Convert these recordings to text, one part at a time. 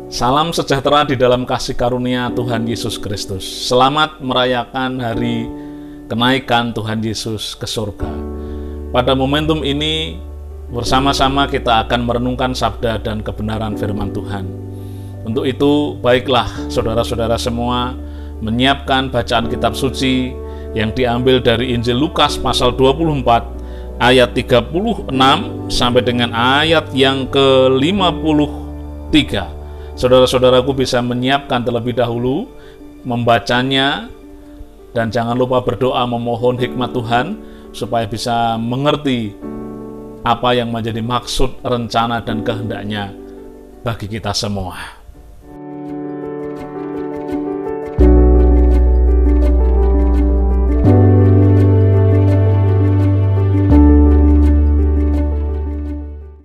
Salam sejahtera di dalam kasih karunia Tuhan Yesus Kristus. Selamat merayakan hari kenaikan Tuhan Yesus ke surga. Pada momentum ini, bersama-sama kita akan merenungkan sabda dan kebenaran firman Tuhan. Untuk itu, baiklah saudara-saudara semua menyiapkan bacaan kitab suci yang diambil dari Injil Lukas pasal 24 ayat 36 sampai dengan ayat yang ke-53. Saudara-saudaraku bisa menyiapkan terlebih dahulu, membacanya, dan jangan lupa berdoa memohon hikmat Tuhan supaya bisa mengerti apa yang menjadi maksud, rencana, dan kehendaknya bagi kita semua.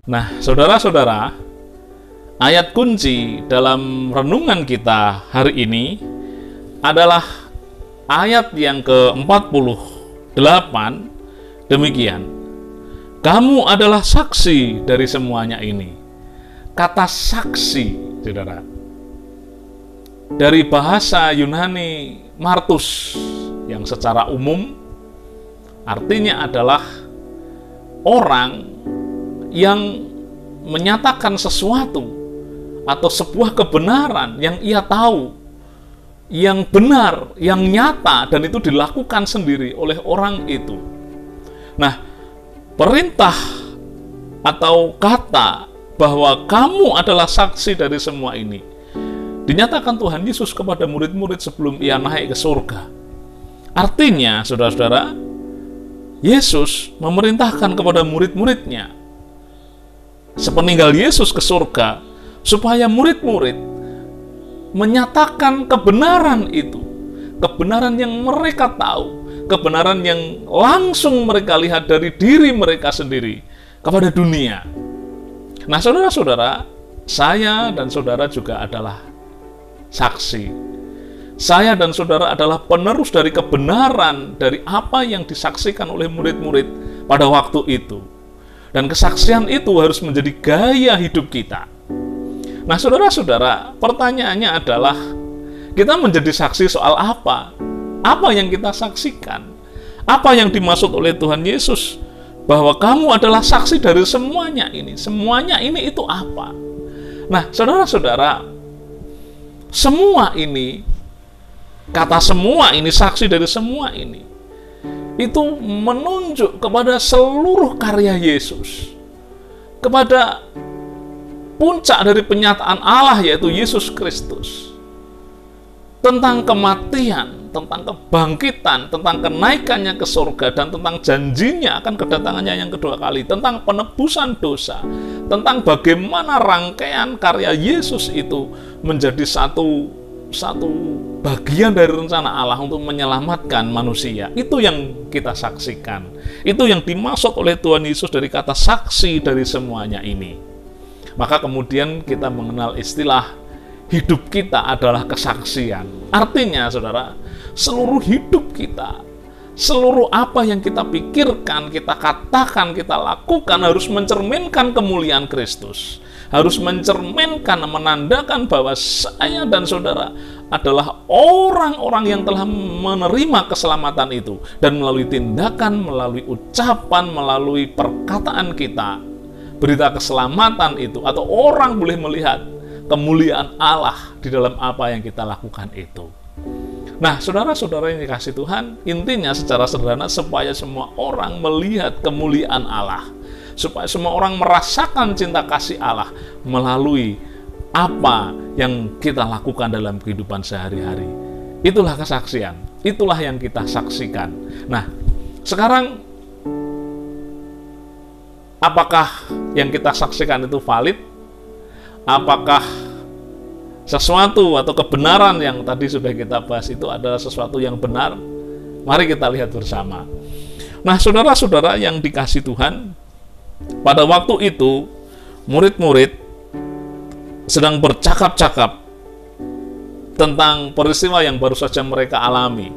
Nah, saudara-saudara, ayat kunci dalam renungan kita hari ini adalah ayat yang ke-48, demikian. Kamu adalah saksi dari semuanya ini. Kata saksi, saudara, dari bahasa Yunani martus, yang secara umum artinya adalah orang yang menyatakan sesuatu atau sebuah kebenaran yang ia tahu, yang benar, yang nyata, dan itu dilakukan sendiri oleh orang itu. Nah, perintah atau kata bahwa kamu adalah saksi dari semua ini dinyatakan Tuhan Yesus kepada murid-murid sebelum ia naik ke surga. Artinya, saudara-saudara, Yesus memerintahkan kepada murid-muridnya sepeninggal Yesus ke surga supaya murid-murid menyatakan kebenaran itu, kebenaran yang mereka tahu, kebenaran yang langsung mereka lihat dari diri mereka sendiri kepada dunia. Nah, saudara-saudara, saya dan saudara juga adalah saksi. Saya dan saudara adalah penerus dari kebenaran dari apa yang disaksikan oleh murid-murid pada waktu itu. Dan kesaksian itu harus menjadi gaya hidup kita. Nah, saudara-saudara, pertanyaannya adalah, kita menjadi saksi soal apa? Apa yang kita saksikan? Apa yang dimaksud oleh Tuhan Yesus? Bahwa kamu adalah saksi dari semuanya ini. Semuanya ini itu apa? Nah, saudara-saudara, semua ini, kata semua ini, saksi dari semua ini, itu menunjuk kepada seluruh karya Yesus, kepada puncak dari penyataan Allah, yaitu Yesus Kristus, tentang kematian, tentang kebangkitan, tentang kenaikannya ke surga, dan tentang janjinya akan kedatangannya yang kedua kali, tentang penebusan dosa, tentang bagaimana rangkaian karya Yesus itu menjadi satu bagian dari rencana Allah untuk menyelamatkan manusia. Itu yang kita saksikan. Itu yang dimaksud oleh Tuhan Yesus dari kata saksi dari semuanya ini. Maka kemudian kita mengenal istilah hidup kita adalah kesaksian. Artinya, saudara, seluruh hidup kita, seluruh apa yang kita pikirkan, kita katakan, kita lakukan harus mencerminkan kemuliaan Kristus. Harus mencerminkan, menandakan bahwa saya dan saudara adalah orang-orang yang telah menerima keselamatan itu. Dan melalui tindakan, melalui ucapan, melalui perkataan kita, berita keselamatan itu, atau orang boleh melihat kemuliaan Allah di dalam apa yang kita lakukan itu. Nah, saudara-saudara yang dikasih Tuhan, intinya secara sederhana supaya semua orang melihat kemuliaan Allah, supaya semua orang merasakan cinta kasih Allah melalui apa yang kita lakukan dalam kehidupan sehari-hari. Itulah kesaksian, itulah yang kita saksikan. Nah, sekarang apakah yang kita saksikan itu valid? Apakah sesuatu atau kebenaran yang tadi sudah kita bahas itu adalah sesuatu yang benar? Mari kita lihat bersama. Nah, saudara-saudara yang dikasih Tuhan, pada waktu itu murid-murid sedang bercakap-cakap tentang peristiwa yang baru saja mereka alami.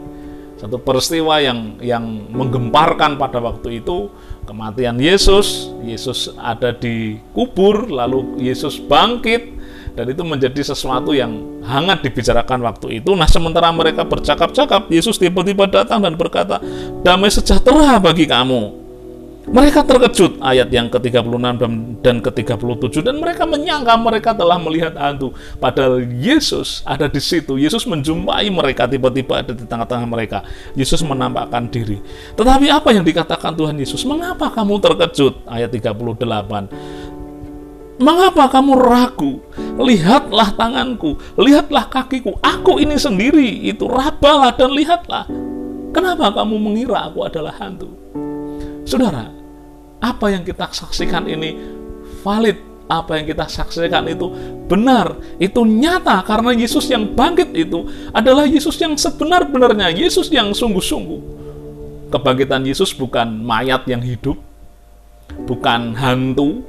Satu peristiwa yang menggemparkan pada waktu itu, kematian Yesus. Yesus ada di kubur, lalu Yesus bangkit, Dan itu menjadi sesuatu yang hangat dibicarakan waktu itu. Nah, sementara mereka bercakap-cakap, Yesus tiba-tiba datang dan berkata, "Damai sejahtera bagi kamu." Mereka terkejut, ayat yang ke-36 dan ke-37, dan mereka menyangka mereka telah melihat hantu. Padahal Yesus ada di situ. Yesus menjumpai mereka, tiba-tiba ada di tengah-tengah mereka. Yesus menampakkan diri. Tetapi apa yang dikatakan Tuhan Yesus? "Mengapa kamu terkejut?" Ayat 38. "Mengapa kamu ragu? Lihatlah tanganku, lihatlah kakiku. Aku ini sendiri, itu rabalah dan lihatlah. Kenapa kamu mengira aku adalah hantu?" Saudara, apa yang kita saksikan ini valid, apa yang kita saksikan itu benar, itu nyata, karena Yesus yang bangkit itu adalah Yesus yang sebenar-benarnya, Yesus yang sungguh-sungguh. Kebangkitan Yesus bukan mayat yang hidup, bukan hantu,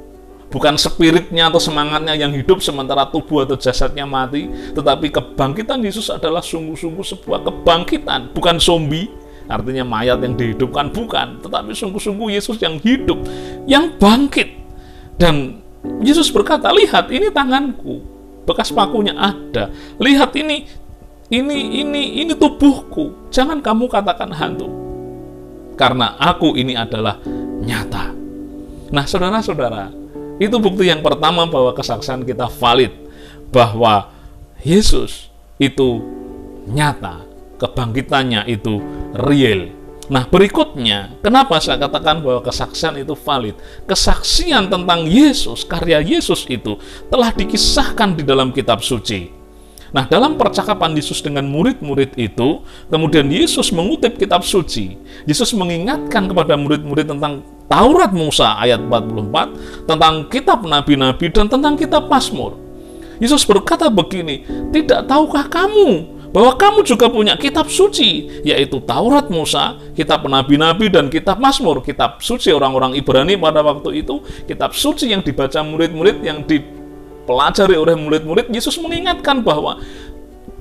bukan spiritnya atau semangatnya yang hidup sementara tubuh atau jasadnya mati, tetapi kebangkitan Yesus adalah sungguh-sungguh sebuah kebangkitan, bukan zombie. Artinya mayat yang dihidupkan, bukan, tetapi sungguh-sungguh Yesus yang hidup, yang bangkit. Dan Yesus berkata, "Lihat, ini tanganku, bekas pakunya ada. Lihat ini tubuhku. Jangan kamu katakan hantu, karena aku ini adalah nyata." Nah, saudara-saudara, itu bukti yang pertama bahwa kesaksian kita valid, bahwa Yesus itu nyata, kebangkitannya itu real. Nah, berikutnya, kenapa saya katakan bahwa kesaksian itu valid? Kesaksian tentang Yesus, karya Yesus itu telah dikisahkan di dalam kitab suci. Nah, dalam percakapan Yesus dengan murid-murid itu, kemudian Yesus mengutip kitab suci. Yesus mengingatkan kepada murid-murid tentang Taurat Musa ayat 44, tentang kitab nabi-nabi, dan tentang kitab Mazmur. Yesus berkata begini, "Tidak tahukah kamu bahwa kamu juga punya kitab suci, yaitu Taurat Musa, kitab nabi-nabi, dan kitab Mazmur." Kitab suci orang-orang Ibrani pada waktu itu, kitab suci yang dibaca murid-murid, yang dipelajari oleh murid-murid. Yesus mengingatkan bahwa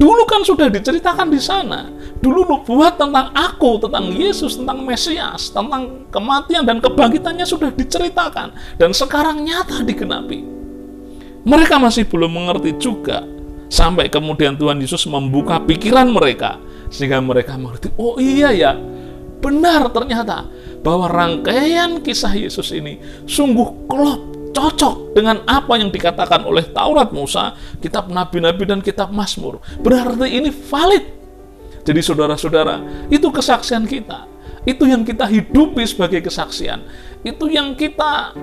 dulu kan sudah diceritakan di sana. Dulu nubuat tentang aku, tentang Yesus, tentang Mesias, tentang kematian dan kebangkitannya sudah diceritakan, dan sekarang nyata digenapi. Mereka masih belum mengerti juga, sampai kemudian Tuhan Yesus membuka pikiran mereka, sehingga mereka mengerti, oh iya ya, benar ternyata, bahwa rangkaian kisah Yesus ini sungguh klop, cocok dengan apa yang dikatakan oleh Taurat Musa, kitab nabi-nabi, dan kitab Mazmur. Berarti ini valid. Jadi saudara-saudara, itu kesaksian kita. Itu yang kita hidupi sebagai kesaksian. Itu yang kita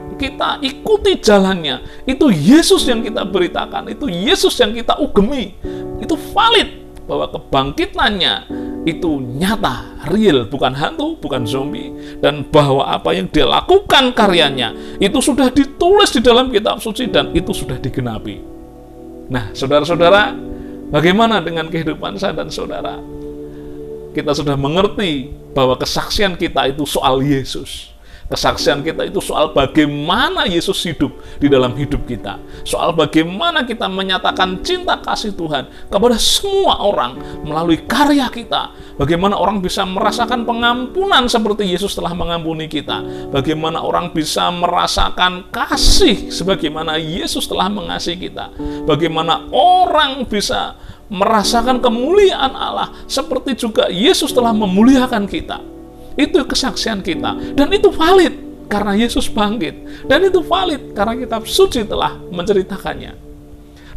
ikuti jalannya. Itu Yesus yang kita beritakan. Itu Yesus yang kita ugemi. Itu valid bahwa kebangkitannya itu nyata, real, bukan hantu, bukan zombie. Dan bahwa apa yang dia lakukan karyanya itu sudah ditulis di dalam kitab suci dan itu sudah digenapi. Nah, saudara-saudara, bagaimana dengan kehidupan saya dan saudara? Kita sudah mengerti bahwa kesaksian kita itu soal Yesus. Kesaksian kita itu soal bagaimana Yesus hidup di dalam hidup kita. Soal bagaimana kita menyatakan cinta kasih Tuhan kepada semua orang melalui karya kita. Bagaimana orang bisa merasakan pengampunan seperti Yesus telah mengampuni kita. Bagaimana orang bisa merasakan kasih sebagaimana Yesus telah mengasihi kita. Bagaimana orang bisa merasakan kemuliaan Allah seperti juga Yesus telah memuliakan kita. Itu kesaksian kita, dan itu valid karena Yesus bangkit, dan itu valid karena kitab suci telah menceritakannya.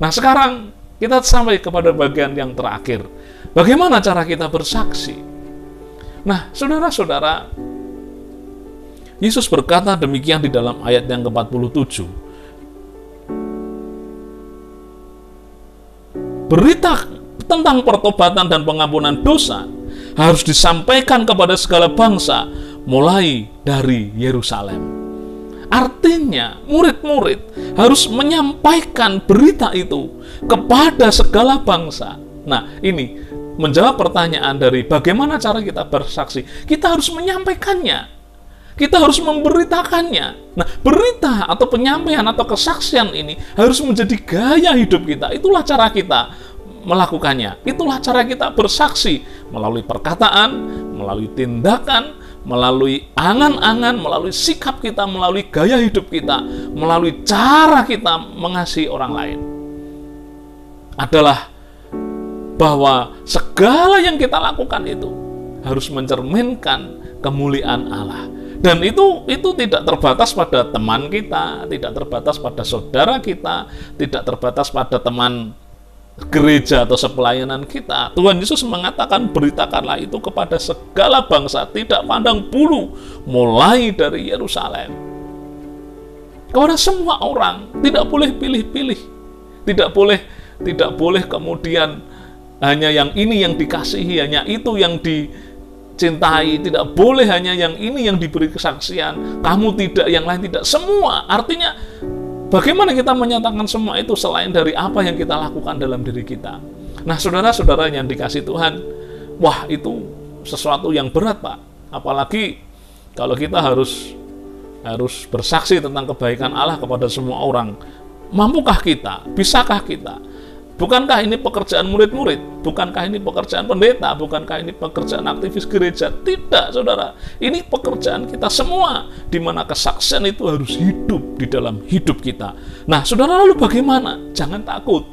Nah, sekarang kita sampai kepada bagian yang terakhir. Bagaimana cara kita bersaksi? Nah, saudara-saudara, Yesus berkata demikian di dalam ayat yang ke-47. Berita tentang pertobatan dan pengampunan dosa harus disampaikan kepada segala bangsa, mulai dari Yerusalem. Artinya, murid-murid harus menyampaikan berita itu kepada segala bangsa. Nah, ini menjawab pertanyaan dari bagaimana cara kita bersaksi. Kita harus menyampaikannya. Kita harus memberitakannya. Nah, berita atau penyampaian atau kesaksian ini harus menjadi gaya hidup kita. Itulah cara kita melakukannya. Itulah cara kita bersaksi melalui perkataan, melalui tindakan, melalui angan-angan, melalui sikap kita, melalui gaya hidup kita, melalui cara kita mengasihi orang lain. adalah bahwa segala yang kita lakukan itu harus mencerminkan kemuliaan Allah. Dan itu tidak terbatas pada teman kita, tidak terbatas pada saudara kita, tidak terbatas pada teman gereja atau sepelayanan kita. Tuhan Yesus mengatakan, beritakanlah itu kepada segala bangsa, tidak pandang bulu, mulai dari Yerusalem. Kepada semua orang, tidak boleh pilih-pilih, tidak boleh kemudian hanya yang ini yang dikasihi, hanya itu yang dicintai, tidak boleh hanya yang ini yang diberi kesaksian, kamu tidak, yang lain tidak, semua. Artinya bagaimana kita menyatakan semua itu selain dari apa yang kita lakukan dalam diri kita. Nah, saudara-saudara yang dikasih Tuhan, wah, itu sesuatu yang berat, Pak. Apalagi kalau kita harus bersaksi tentang kebaikan Allah kepada semua orang. Mampukah kita? Bisakah kita? Bukankah ini pekerjaan murid-murid? Bukankah ini pekerjaan pendeta? Bukankah ini pekerjaan aktivis gereja? Tidak, saudara. Ini pekerjaan kita semua, di mana kesaksian itu harus hidup di dalam hidup kita. Nah, saudara, lalu bagaimana? Jangan takut.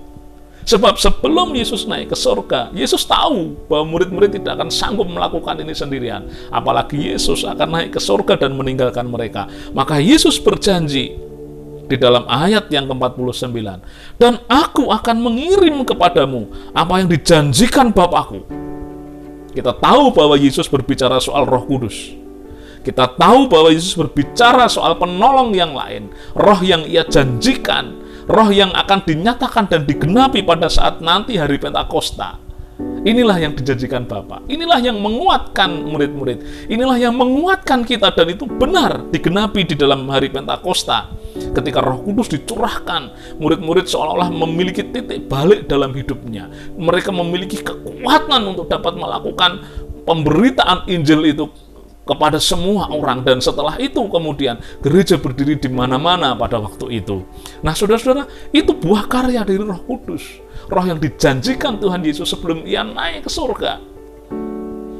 Sebab sebelum Yesus naik ke surga, Yesus tahu bahwa murid-murid tidak akan sanggup melakukan ini sendirian. Apalagi Yesus akan naik ke surga dan meninggalkan mereka. Maka Yesus berjanji di dalam ayat yang ke-49, dan aku akan mengirim kepadamu apa yang dijanjikan Bapakku. Kita tahu bahwa Yesus berbicara soal Roh Kudus. Kita tahu bahwa Yesus berbicara soal penolong yang lain, roh yang ia janjikan, roh yang akan dinyatakan dan digenapi pada saat nanti hari Pentakosta. Inilah yang dijanjikan Bapa. Inilah yang menguatkan murid-murid. Inilah yang menguatkan kita, dan itu benar digenapi di dalam hari Pentakosta. Ketika Roh Kudus dicurahkan, murid-murid seolah-olah memiliki titik balik dalam hidupnya. Mereka memiliki kekuatan untuk dapat melakukan pemberitaan Injil itu kepada semua orang. Dan setelah itu kemudian gereja berdiri di mana-mana pada waktu itu. Nah, saudara-saudara, itu buah karya dari Roh Kudus. Roh yang dijanjikan Tuhan Yesus sebelum ia naik ke surga.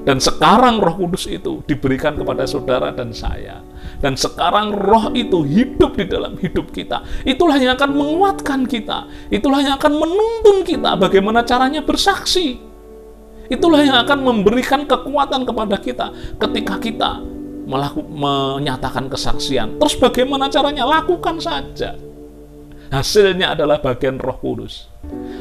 Dan sekarang Roh Kudus itu diberikan kepada saudara dan saya. Dan sekarang roh itu hidup di dalam hidup kita. Itulah yang akan menguatkan kita. Itulah yang akan menuntun kita bagaimana caranya bersaksi. Itulah yang akan memberikan kekuatan kepada kita ketika kita menyatakan kesaksian. Terus bagaimana caranya? Lakukan saja. Hasilnya adalah bagian Roh Kudus.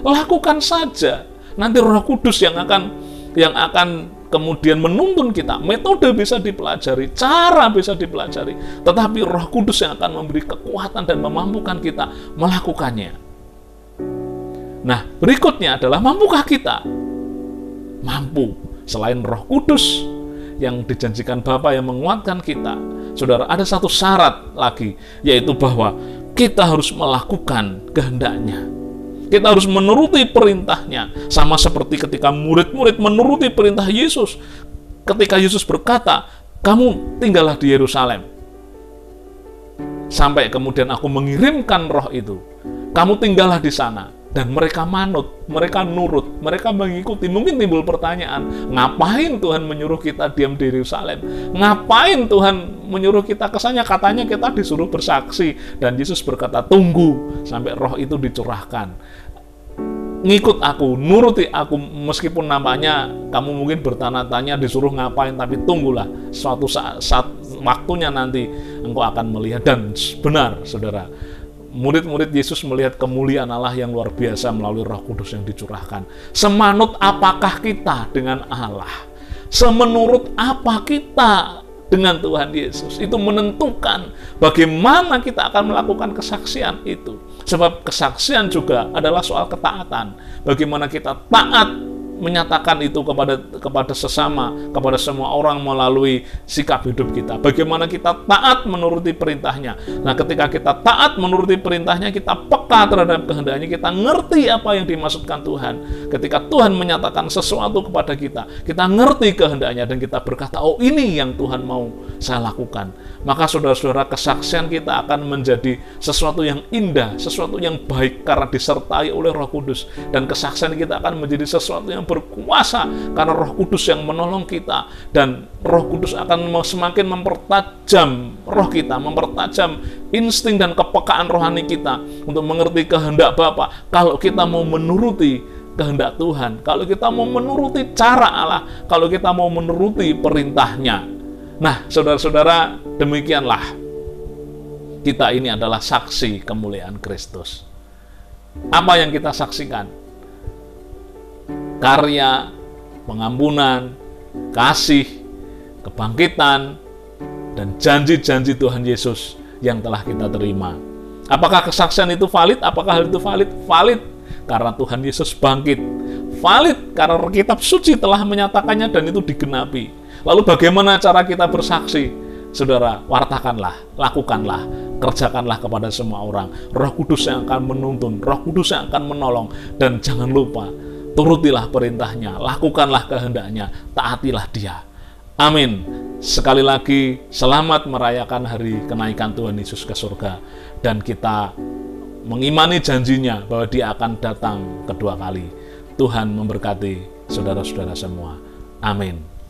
Lakukan saja. Nanti Roh Kudus yang akan kemudian menuntun kita. Metode bisa dipelajari, cara bisa dipelajari, tetapi Roh Kudus yang akan memberi kekuatan dan memampukan kita melakukannya. Nah, berikutnya adalah, mampukah kita? Mampu. Selain Roh Kudus yang dijanjikan Bapa yang menguatkan kita, saudara, ada satu syarat lagi, yaitu bahwa kita harus melakukan kehendaknya. Kita harus menuruti perintahnya. Sama seperti ketika murid-murid menuruti perintah Yesus. Ketika Yesus berkata, kamu tinggallah di Yerusalem sampai kemudian aku mengirimkan roh itu. Kamu tinggallah di sana. Dan mereka manut, mereka nurut, mereka mengikuti. Mungkin timbul pertanyaan, ngapain Tuhan menyuruh kita diam di Yerusalem? Ngapain Tuhan menyuruh kita ke sana? Katanya kita disuruh bersaksi. Dan Yesus berkata, tunggu sampai roh itu dicurahkan. Ngikut aku, nuruti aku, meskipun nampaknya kamu mungkin bertanya-tanya disuruh ngapain, tapi tunggulah suatu saat waktunya nanti engkau akan melihat. Dan benar, saudara, murid-murid Yesus melihat kemuliaan Allah yang luar biasa melalui Roh Kudus yang dicurahkan. Semanut apakah kita dengan Allah? Semenurut apa kita dengan Tuhan Yesus? Itu menentukan bagaimana kita akan melakukan kesaksian itu. Sebab kesaksian juga adalah soal ketaatan. Bagaimana kita taat menyatakan itu kepada sesama, kepada semua orang melalui sikap hidup kita. Bagaimana kita taat menuruti perintahnya. Nah, ketika kita taat menuruti perintahnya, kita peka terhadap kehendaknya, kita ngerti apa yang dimaksudkan Tuhan. Ketika Tuhan menyatakan sesuatu kepada kita, kita ngerti kehendaknya dan kita berkata, oh, ini yang Tuhan mau saya lakukan. Maka saudara-saudara, kesaksian kita akan menjadi sesuatu yang indah, sesuatu yang baik karena disertai oleh Roh Kudus. Dan kesaksian kita akan menjadi sesuatu yang berkuasa karena Roh Kudus yang menolong kita, dan Roh Kudus akan semakin mempertajam roh kita, mempertajam insting dan kepekaan rohani kita untuk mengerti kehendak Bapa. Kalau kita mau menuruti kehendak Tuhan, kalau kita mau menuruti cara Allah, kalau kita mau menuruti perintahnya. Nah, saudara-saudara, demikianlah kita ini adalah saksi kemuliaan Kristus. Apa yang kita saksikan? Karya, pengampunan, kasih, kebangkitan, dan janji-janji Tuhan Yesus yang telah kita terima. Apakah kesaksian itu valid? Apakah hal itu valid? Valid, karena Tuhan Yesus bangkit. Valid, karena kitab suci telah menyatakannya dan itu digenapi. Lalu bagaimana cara kita bersaksi? Saudara, wartakanlah, lakukanlah, kerjakanlah kepada semua orang. Roh Kudus yang akan menuntun, Roh Kudus yang akan menolong. Dan jangan lupa, turutilah perintahnya, lakukanlah kehendaknya, taatilah dia. Amin. Sekali lagi, selamat merayakan hari kenaikan Tuhan Yesus ke surga. Dan kita mengimani janjinya bahwa dia akan datang kedua kali. Tuhan memberkati saudara-saudara semua. Amin.